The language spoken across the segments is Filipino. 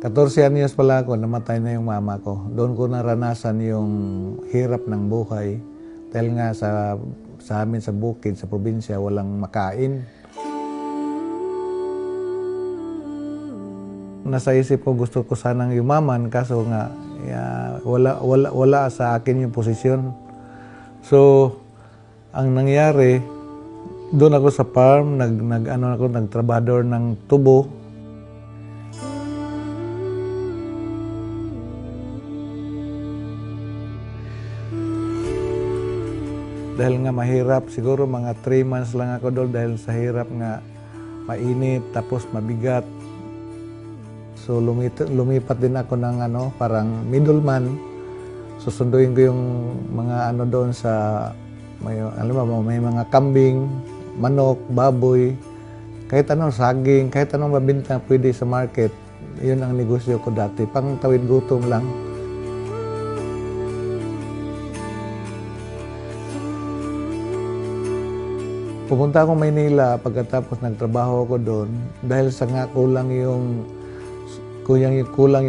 14 anyos pala ako, namatay na yung mama ko. Doon ko naranasan yung hirap ng buhay. Dahil nga sa amin sa bukid, sa probinsya, walang makain. Nasa isip ko, gusto ko sanang yumaman, kaso nga wala sa akin yung posisyon. So, ang nangyari, doon ako sa farm, nagtrabador ng tubo. Dahil nga mahirap, siguro mga 3 months lang ako doon dahil sa hirap nga mainit, tapos mabigat. So lumipat din ako ng parang middleman. Susunduin ko yung mga doon sa, may mga kambing, manok, baboy, kahit saging, kahit anong mabinta pwede sa market. Yun ang negosyo ko dati, pang tawid gutom lang. Pupunta ako Maynila pagkatapos nagtrabaho ko doon dahil sa nga kulang yung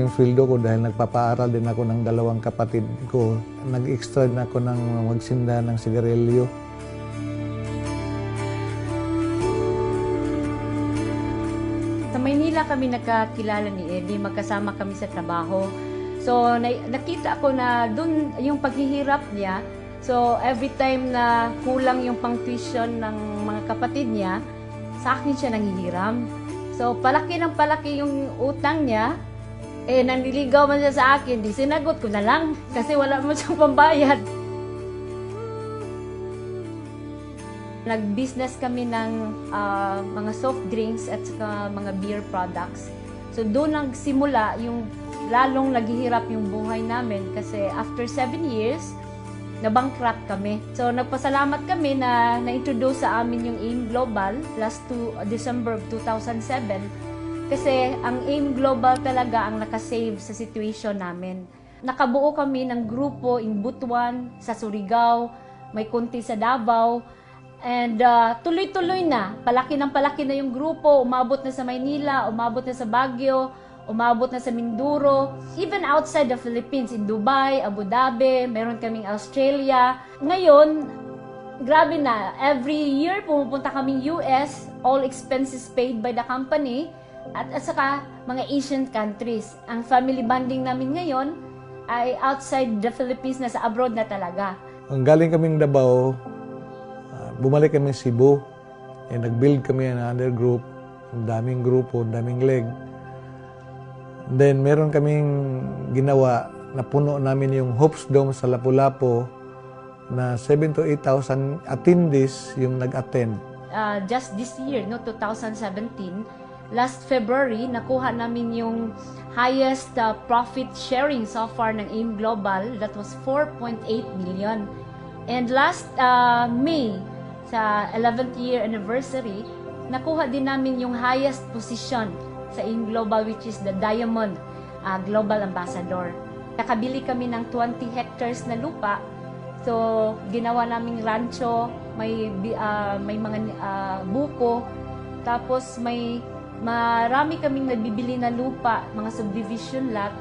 sweldo ko dahil nagpapaaral din ako ng 2 kapatid ko. Nag-extra din ako ng magsinda ng sigarilyo. Sa Maynila kami nagkakilala ni Eddie, magkasama kami sa trabaho. So nakita ko na doon yung paghihirap niya. So, every time na kulang yung pang-tuition ng mga kapatid niya, sa akin siya nanghihiram. So, palaki ng palaki yung utang niya, nanliligaw man siya sa akin, di sinagot ko na lang kasi wala mo siyang pambayad. Nag-business kami ng mga soft drinks at saka mga beer products. So, doon nagsimula yung lalong naghihirap yung buhay namin kasi after 7 years, na-bankrupt kami. So, nagpasalamat kami na na-introduce sa amin yung AIM Global last December of 2007 kasi ang AIM Global talaga ang nakasave sa situation namin. Nakabuo kami ng grupo in Butuan, sa Surigao, may kunti sa Davao, and tuloy-tuloy na. Palaki na yung grupo, umabot na sa Maynila, umabot na sa Baguio, umabot na sa Mindoro, even outside the Philippines, in Dubai, Abu Dhabi, meron kaming Australia. Ngayon, grabe na, every year pumupunta kaming US, all expenses paid by the company, at saka mga Asian countries. Ang family bonding namin ngayon ay outside the Philippines, na sa abroad na talaga. Ang galing kaming Davao, bumalik kami Cebu, nag-build kami another group, ang daming grupo, ang daming leg. Then, meron kaming ginawa na puno namin yung Hopes Dome sa Lapu-Lapu na 7,000 to 8,000 attendees yung nag-attend. Just this year, 2017, last February, nakuha namin yung highest profit sharing so far ng AIM Global. That was 4.8 million. And last May, sa 11th year anniversary, nakuha din namin yung highest position sa AIM Global, which is the Diamond Global Ambassador. Nakabili kami ng 20 hectares na lupa. So, ginawa naming rancho, may mga buko, tapos marami kaming nabibili na lupa, mga subdivision lot.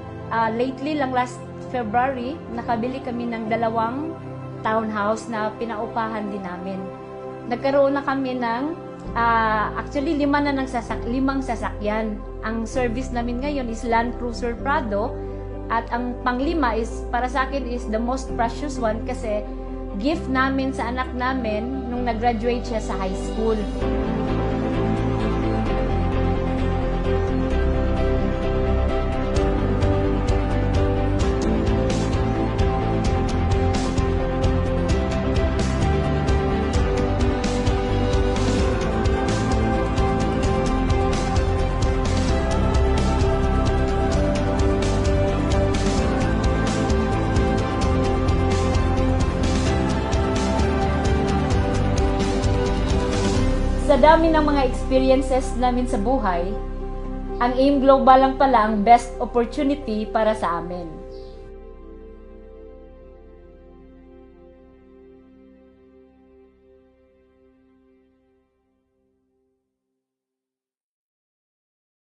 Lately lang, last February, nakabili kami ng 2 townhouse na pinaupahan din namin. Nagkaroon na kami ng actually 5 sasakyan. Ang service namin ngayon is Land Cruiser Prado, at ang pang-5 is, para sa akin, is the most precious one kasi gift namin sa anak namin nung nag-graduate siya sa high school. Sa dami ng mga experiences namin sa buhay, ang AIM Global lang pala ang best opportunity para sa amin.